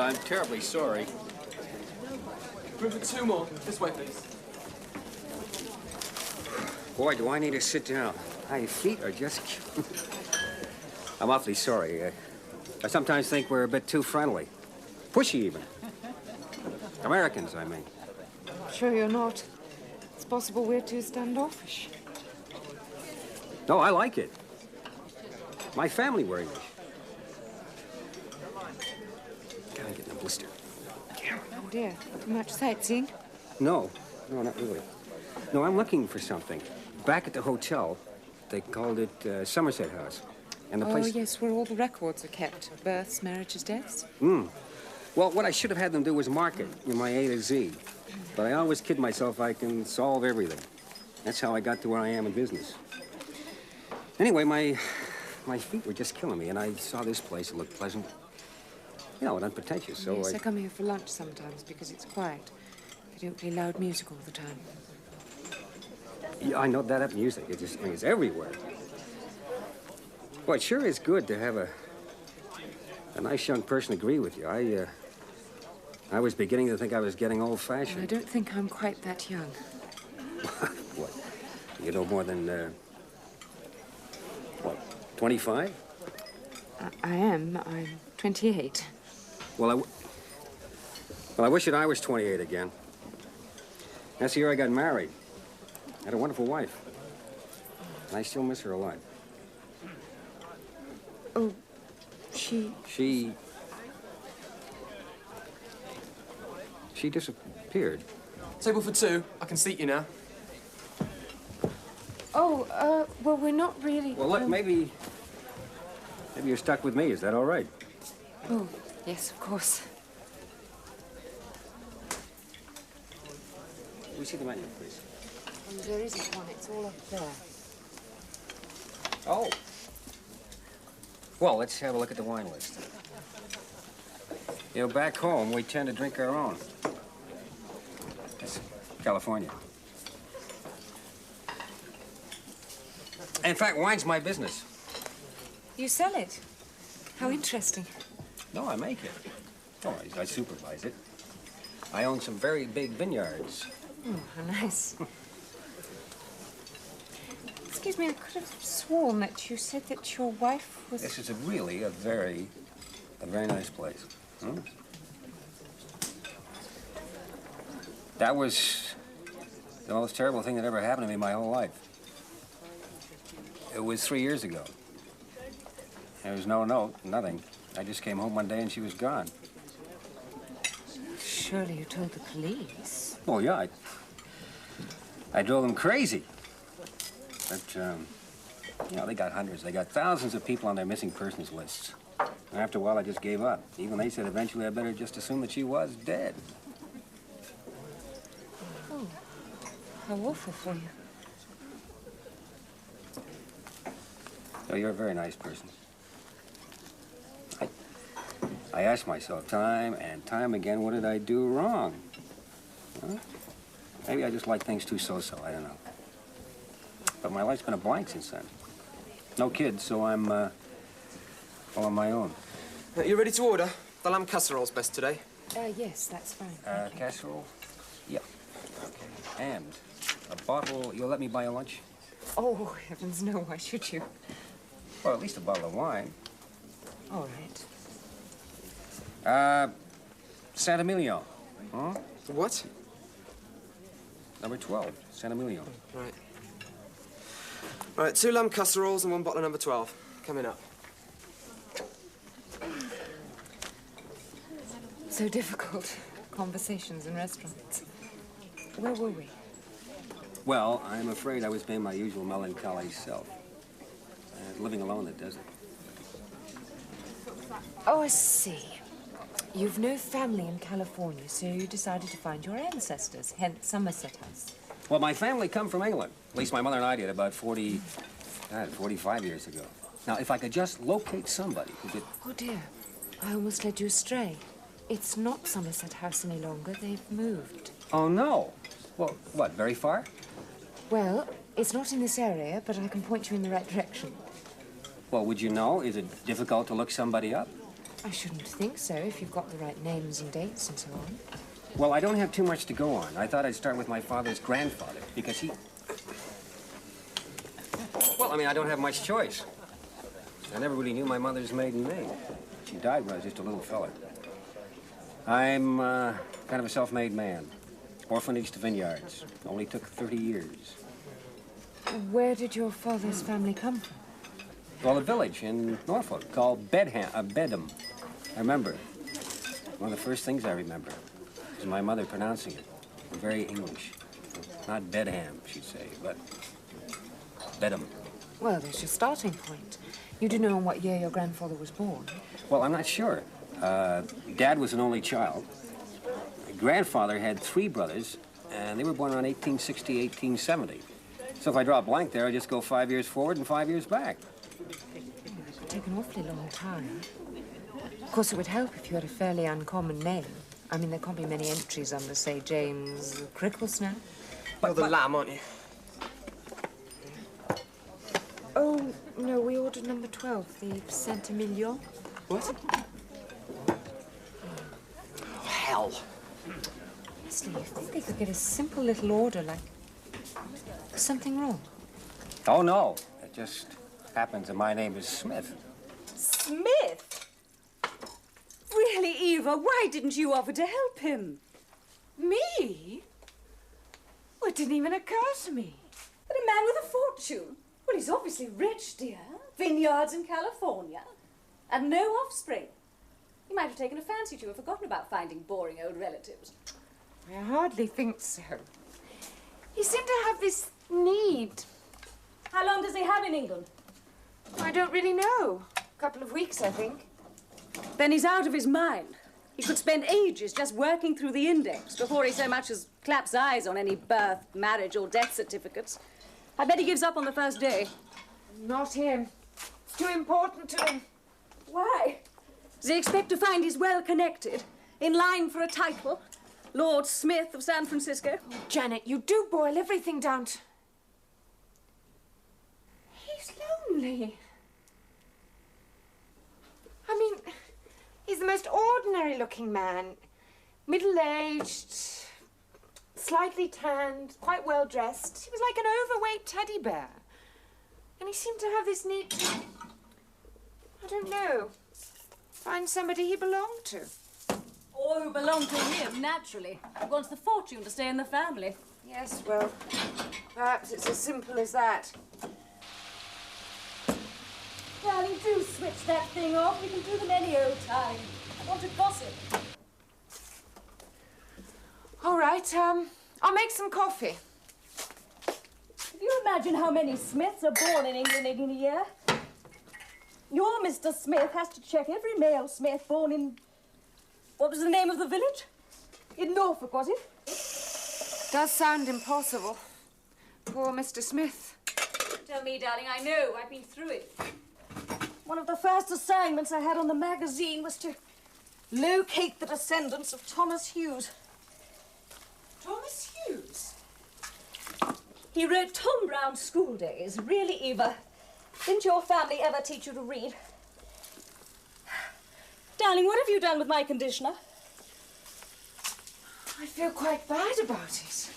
I'm terribly sorry. Room for 2 more. This way, please. Boy, do I need to sit down. My feet are just... I'm awfully sorry. I sometimes think we're a bit too friendly. Pushy, even. Americans, I mean. Sure you're not. It's possible we're too standoffish. No, I like it. My family were English. God, I'm getting a blister. Oh, dear. Too much sightseeing? No, not really. No, I'm looking for something. Back at the hotel, they called it Somerset House. And the place... Oh, yes, where all the records are kept. Births, marriages, deaths. Well, what I should have had them do was mark it in my A to Z. But I always kid myself I can solve everything. That's how I got to where I am in business. Anyway, my feet were just killing me, and I saw this place. It looked pleasant. You know, and unpretentious, so Yes, I come here for lunch sometimes because it's quiet. They don't play loud music all the time. Yeah, I know that music. It's everywhere. Boy, it sure is good to have a nice young person agree with you. I was beginning to think I was getting old-fashioned. I don't think I'm quite that young. What? You know more than, 25? I am. I'm 28. Well, I wish that I was 28 again. That's the year I got married. I had a wonderful wife. And I still miss her a lot. Oh, She disappeared. Table for 2. I can seat you now. Oh, well, we're not really... Well, look, maybe you're stuck with me. Is that all right? Oh, yes, of course. Can we see the menu, please? There isn't one. It's all up there. Oh. Well, let's have a look at the wine list. You know, back home, we tend to drink our own. That's California. In fact, wine's my business. You sell it? How interesting. No, I make it. Oh, I supervise it. I own some very big vineyards. Oh, how nice. Excuse me, I could have sworn that you said that your wife was... This is really a very nice place. Hmm? That was the most terrible thing that ever happened to me my whole life. It was 3 years ago. There was no note, nothing. I just came home one day and she was gone. Surely you told the police. Oh, yeah, I drove them crazy. But, you know, they got hundreds. They got thousands of people on their missing persons lists. And after a while, I just gave up. Even they said eventually I better just assume that she was dead. Oh, how awful for you. So you're a very nice person. I ask myself time and time again, what did I do wrong? Huh? Maybe I just like things too so-so, I don't know. But my life's been a blank since then. No kids, so I'm all on my own. You ready to order? The lamb casserole's best today. Yes, that's fine. Casserole? Yeah. Okay. And a bottle, you'll let me buy a lunch? Oh, heavens, no, why should you? Well, at least a bottle of wine. All right. San Emilio. Huh? What? Number 12, San Emilio. Right. Right, 2 lamb casseroles and 1 bottle of number 12. Coming up. So difficult. Conversations in restaurants. Where were we? Well, I'm afraid I was being my usual melancholy self. Living alone in the desert. Oh, I see. You've no family in California, so you decided to find your ancestors, hence Somerset House. Well, my family come from England. At least my mother and I did about 45 years ago. Now, if I could just locate somebody who could... Oh, dear. I almost led you astray. It's not Somerset House any longer. They've moved. Oh, no. Well, what, very far? Well, it's not in this area, but I can point you in the right direction. Well, would you know? Is it difficult to look somebody up? I shouldn't think so if you've got the right names and dates and so on. Well, I don't have too much to go on. I thought I'd start with my father's grandfather, because he... Well, I mean, I don't have much choice. I never really knew my mother's maiden name. She died when I was just a little fella. I'm kind of a self-made man. Orphanage to vineyards. Only took 30 years. Where did your father's family come from? Well, a village in Norfolk called Bedham. I remember. One of the first things I remember is my mother pronouncing it. Very English. Not Bedham, she'd say, but Bedham. Well, there's your starting point. You do know in what year your grandfather was born? Well, I'm not sure. Dad was an only child. My grandfather had 3 brothers, and they were born around 1860, 1870. So if I draw a blank there, I just go 5 years forward and 5 years back. It would take an awfully long time. Of course, it would help if you had a fairly uncommon name. I mean, there can't be many entries under, say, James Cricklesnap. You're the lamb, aren't you? Oh, no, we ordered number 12, the Saint-Emilion. What? Oh, hell. Honestly, you think they could get a simple little order like... something wrong? Oh, no. It just happens that my name is Smith. Smith? Really, Eva, why didn't you offer to help him? Me? Well, it didn't even occur to me. But a man with a fortune. Well, he's obviously rich, dear. Vineyards in California. And no offspring. He might have taken a fancy to you and forgotten about finding boring old relatives. I hardly think so. He seemed to have this need. How long does he have in England? I don't really know. A couple of weeks, I think. Then he's out of his mind. He could spend ages just working through the index before he so much as claps eyes on any birth, marriage, or death certificates. I bet he gives up on the first day. Not him. It's too important to him. Why? Does he expect to find he's well connected, in line for a title? Lord Smith of San Francisco? Janet, you do boil everything down to... He's lonely. I mean, he's the most ordinary-looking man. Middle-aged, slightly tanned, quite well-dressed. He was like an overweight teddy bear. And he seemed to have this need to... I don't know. Find somebody he belonged to. Or who belonged to him, naturally. He wants the fortune to stay in the family. Yes, well, perhaps it's as simple as that. Darling, do switch that thing off. We can do them any old time. I want to gossip. All right, I'll make some coffee. If you imagine how many Smiths are born in England in a year, your Mr. Smith has to check every male Smith born in... What was the name of the village? In Norfolk, was it? Does sound impossible. Poor Mr. Smith. Tell me, darling, I know. I've been through it. One of the first assignments I had on the magazine was to locate the descendants of Thomas Hughes. Thomas Hughes? He wrote Tom Brown's School Days. Really, Eva, didn't your family ever teach you to read? Darling, what have you done with my conditioner? I feel quite bad about it.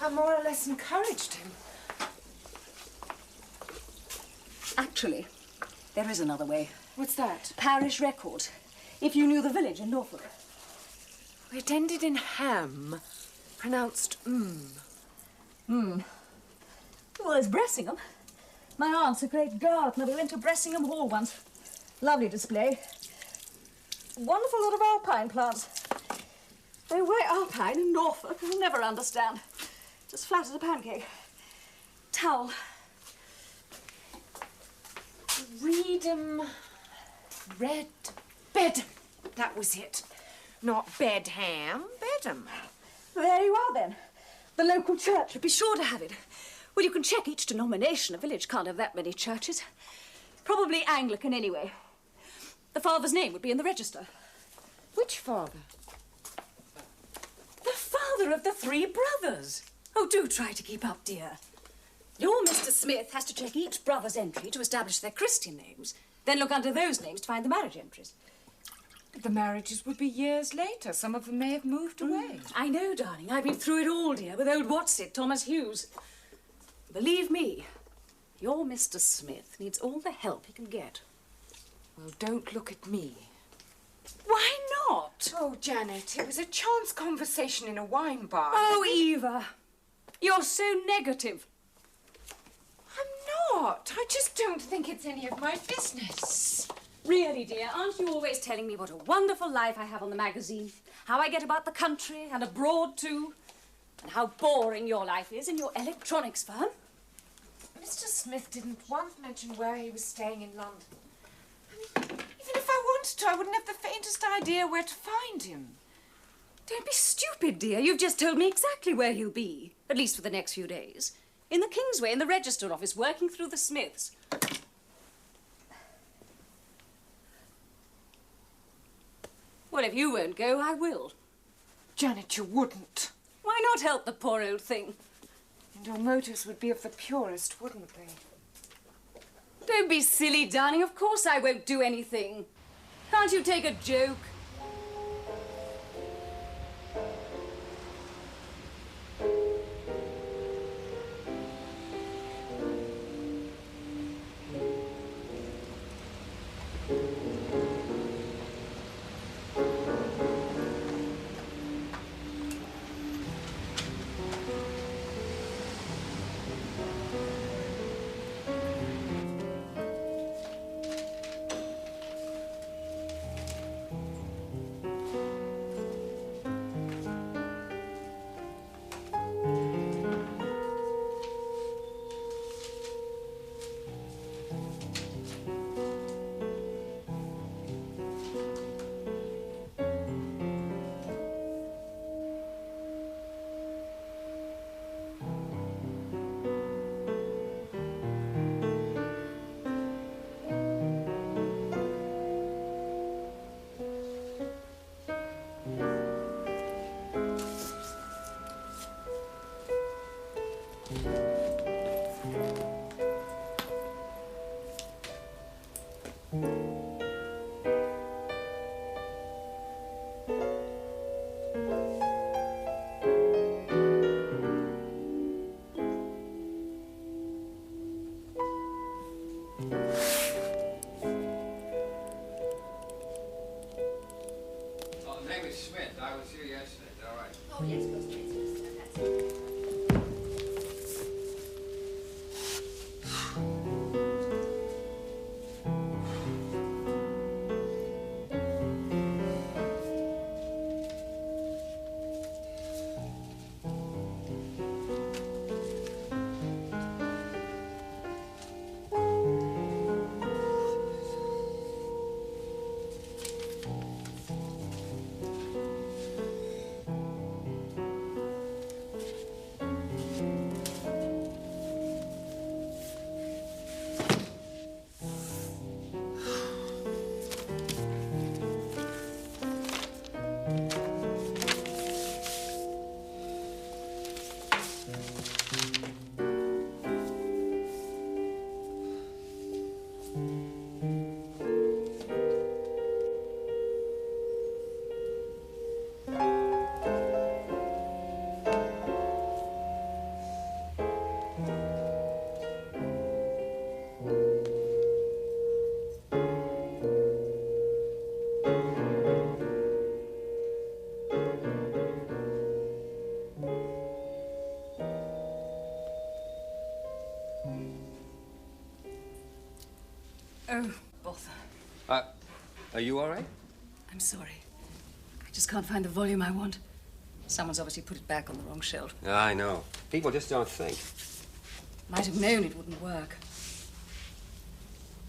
I more or less encouraged him. Actually, there is another way. What's that? Parish record. If you knew the village in Norfolk. It ended in ham, pronounced Well, there's Bressingham. My aunt's a great gardener. We went to Bressingham Hall once. Lovely display. Wonderful lot of alpine plants. Though why alpine in Norfolk, you'll never understand. Just flat as a pancake. Towel. Reedham Red Bedham. That was it. Not Bedham, Bedham. There you are, then. The local church would be sure to have it. Well, you can check each denomination. A village can't have that many churches. Probably Anglican, anyway. The father's name would be in the register. Which father? The father of the 3 brothers. Oh, do try to keep up, dear. Your Mr. Smith has to check each brother's entry to establish their Christian names, then look under those names to find the marriage entries. The marriages would be years later. Some of them may have moved away. I know, darling. I've been through it all, dear, with old What's-it, Thomas Hughes. Believe me, your Mr. Smith needs all the help he can get. Well, don't look at me. Why not? Oh, Janet, it was a chance conversation in a wine bar. Oh, Eva, you're so negative. I'm not. I just don't think it's any of my business. Really, dear, aren't you always telling me what a wonderful life I have on the magazine? How I get about the country and abroad, too? And how boring your life is in your electronics firm? Mr. Smith didn't once mention where he was staying in London. I mean, even if I wanted to, I wouldn't have the faintest idea where to find him. Don't be stupid, dear. You've just told me exactly where he'll be, at least for the next few days. In the Kingsway, in the register office, working through the Smiths. Well, if you won't go, I will. Janet, you wouldn't. Why not help the poor old thing? And your motives would be of the purest, wouldn't they? Don't be silly, darling. Of course I won't do anything. Can't you take a joke? Smith, I was here yesterday. All right. Oh, yes, that's it. Oh, bother. Are you all right? I'm sorry. I just can't find the volume I want. Someone's obviously put it back on the wrong shelf. I know. People just don't think. Might have known it wouldn't work.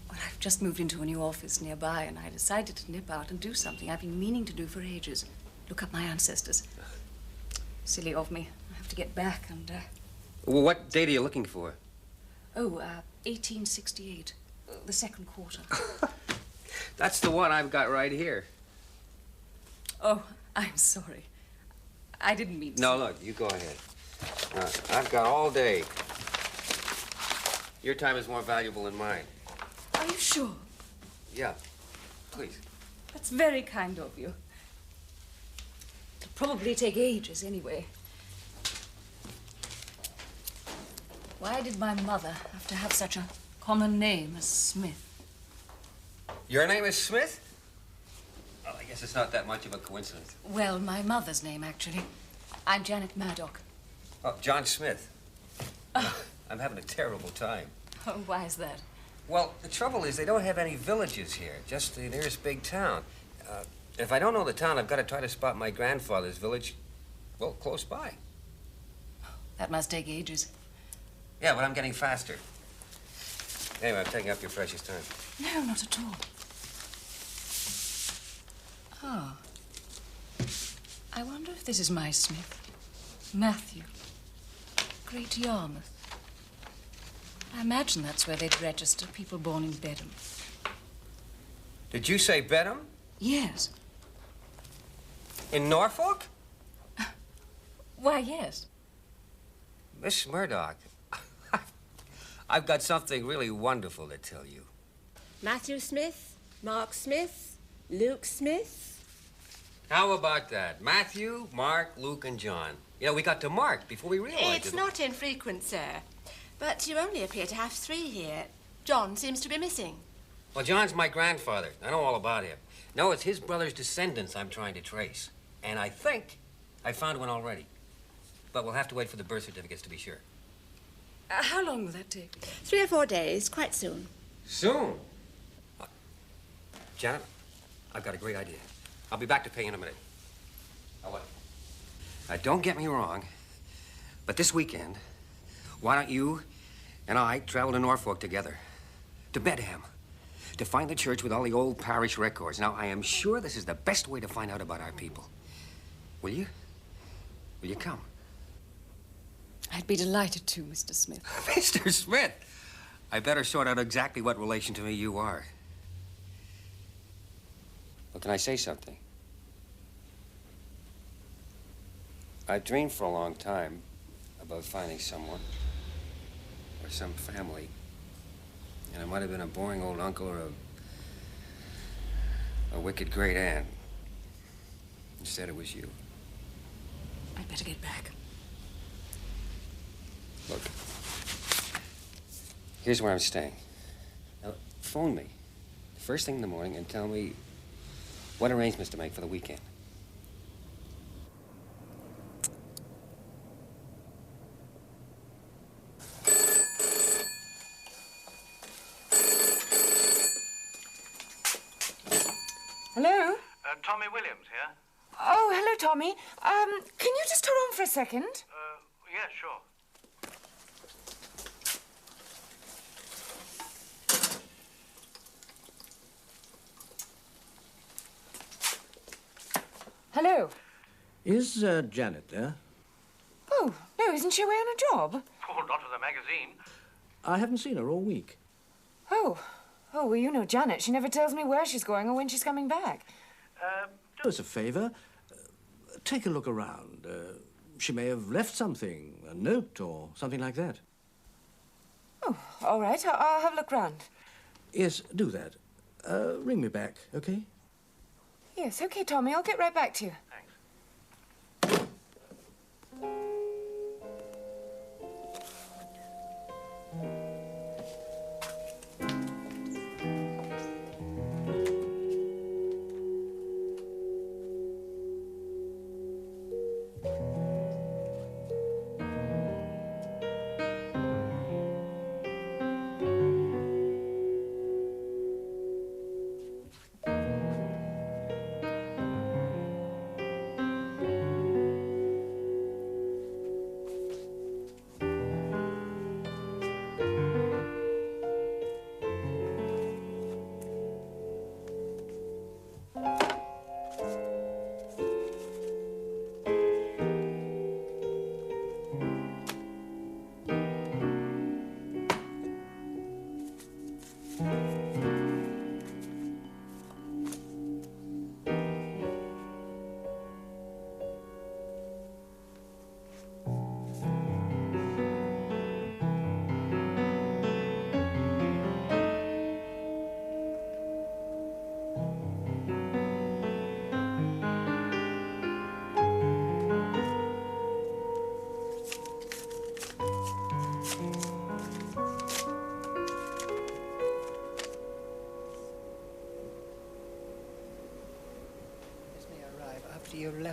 Well, I've just moved into a new office nearby, and I decided to nip out and do something I've been meaning to do for ages. Look up my ancestors. Silly of me. I have to get back and, Well, what date are you looking for? 1868. The second quarter. That's the one I've got right here. Oh, I'm sorry. I didn't mean to. No, look, you go ahead. I've got all day. Your time is more valuable than mine. Are you sure? Yeah, please. That's very kind of you. It'll probably take ages anyway. Why did my mother have to have such a common name as Smith? Your name is Smith? Well, I guess it's not that much of a coincidence. Well, my mother's name, actually. I'm Janet Murdoch. Oh, John Smith. I'm having a terrible time. Oh, why is that? Well, the trouble is they don't have any villages here, just the nearest big town. If I don't know the town, I've got to try to spot my grandfather's village, well, close by. That must take ages. Yeah, but I'm getting faster. Anyway, I'm taking up your precious time. No, not at all. Oh. I wonder if this is my Smith. Matthew. Great Yarmouth. I imagine that's where they'd register people born in Bedham. Did you say Bedham? Yes. In Norfolk? Why, yes. Miss Murdoch, I've got something really wonderful to tell you. Matthew Smith, Mark Smith, Luke Smith. How about that? Matthew, Mark, Luke, and John. You know, we got to Mark before we realized It's it. not infrequent, sir. But you only appear to have 3 here. John seems to be missing. Well, John's my grandfather. I know all about him. No, it's his brother's descendants I'm trying to trace. And I think I found one already. But we'll have to wait for the birth certificates to be sure. How long will that take? 3 or 4 days, quite soon. Soon? Janet, I've got a great idea. I'll be back to pay you in a minute. Now, what? Don't get me wrong, but this weekend, why don't you and I travel to Norfolk together? To Bedham. To find the church with all the old parish records. Now, I am sure this is the best way to find out about our people. Will you? Will you come? I'd be delighted to, Mr. Smith. Mr. Smith! I better sort out exactly what relation to me you are. Well, can I say something? I've dreamed for a long time about finding someone or some family. And it might have been a boring old uncle or a wicked great aunt. Instead, it was you. I'd better get back. Look, here's where I'm staying. Now, phone me first thing in the morning and tell me what arrangements to make for the weekend. Hello? Tommy Williams here. Oh, hello, Tommy. Can you just hold on for a second? Yeah, sure. Hello? Is Janet there? Oh, no, isn't she away on a job? Oh, not with the magazine. I haven't seen her all week. Oh. Oh, well, you know Janet. She never tells me where she's going or when she's coming back. Do us a favor. Take a look around. She may have left something, a note or something like that. Oh, all right. I'll have a look round. Yes, do that. Ring me back, okay? Yes, okay, Tommy. I'll get right back to you. Thanks.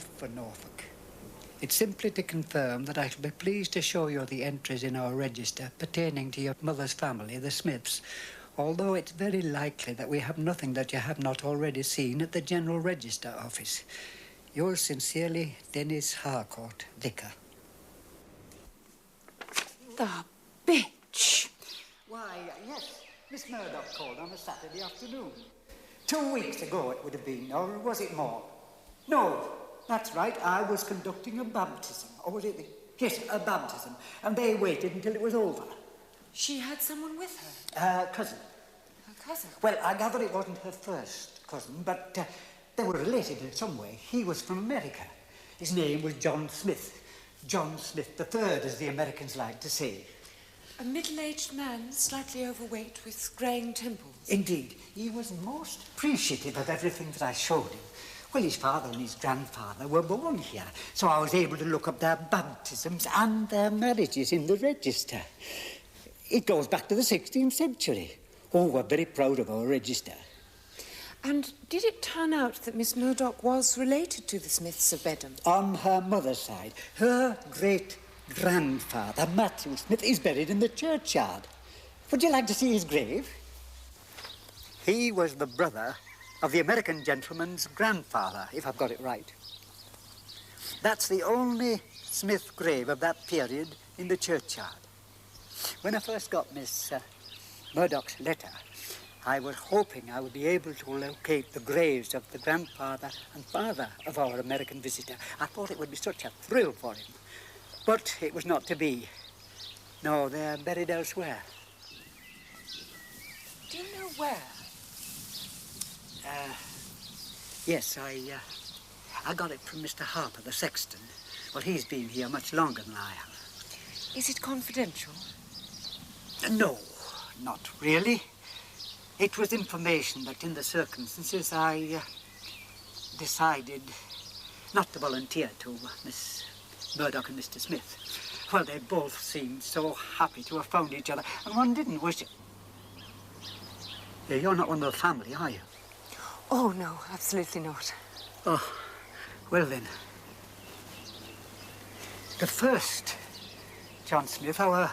left for Norfolk. It's simply to confirm that I shall be pleased to show you the entries in our register pertaining to your mother's family, the Smiths, although it's very likely that we have nothing that you have not already seen at the General Register Office. Yours sincerely, Dennis Harcourt, Vicar. The bitch. Why, yes, Miss Murdoch called on a Saturday afternoon. 2 weeks ago it would have been, or was it more? No, that's right, I was conducting a baptism. Or was it yes, a baptism. And they waited until it was over. She had someone with her? Cousin. Her cousin? Well, I gather it wasn't her first cousin, but they were related in some way. He was from America. His name was John Smith. John Smith III, as the Americans like to say. A middle-aged man, slightly overweight, with greying temples. Indeed, he was most appreciative of everything that I showed him. Well, his father and his grandfather were born here, so I was able to look up their baptisms and their marriages in the register. It goes back to the 16th century. Oh, we're very proud of our register. And did it turn out that Miss Murdoch was related to the Smiths of Bedham? On her mother's side, her great-grandfather, Matthew Smith, is buried in the churchyard. Would you like to see his grave? He was the brother of the American gentleman's grandfather, if I've got it right. That's the only Smith grave of that period in the churchyard. When I first got Miss Murdoch's letter, I was hoping I would be able to locate the graves of the grandfather and father of our American visitor. I thought it would be such a thrill for him. But it was not to be. No, they're buried elsewhere. Do you know where? Yes, I got it from Mr. Harper, the sexton. Well, he's been here much longer than I have. Is it confidential? No, not really. It was information that in the circumstances I decided not to volunteer to Miss Murdoch and Mr. Smith. Well, they both seemed so happy to have found each other, and one didn't wish it. Yeah, you're not one of the family, are you? Oh, no, absolutely not. Oh, well then. The first John Smith, our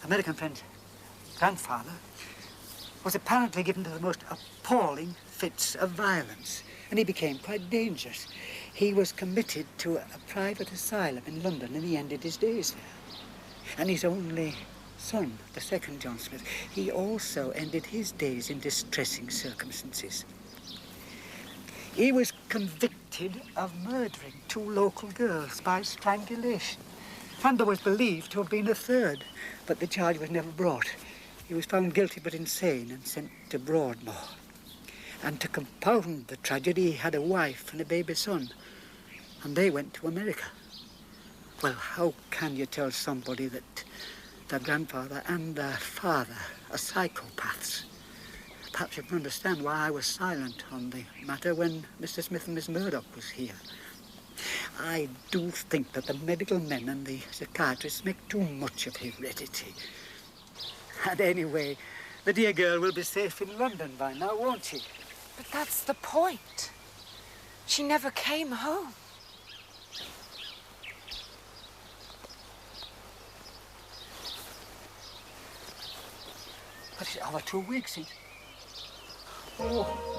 American friend's grandfather, was apparently given to the most appalling fits of violence, and he became quite dangerous. He was committed to a private asylum in London, and he ended his days there. And his only son, the second John Smith, he also ended his days in distressing circumstances. He was convicted of murdering 2 local girls by strangulation, and there was believed to have been a third, but the charge was never brought. He was found guilty but insane and sent to Broadmoor. And to compound the tragedy, he had a wife and a baby son, and they went to America. Well, how can you tell somebody that their grandfather and their father are psychopaths? Perhaps you can understand why I was silent on the matter when Mr. Smith and Miss Murdoch was here. I do think that the medical men and the psychiatrists make too much of heredity. And anyway, the dear girl will be safe in London by now, won't she? But that's the point. She never came home. But it's over 2 weeks since. Oh.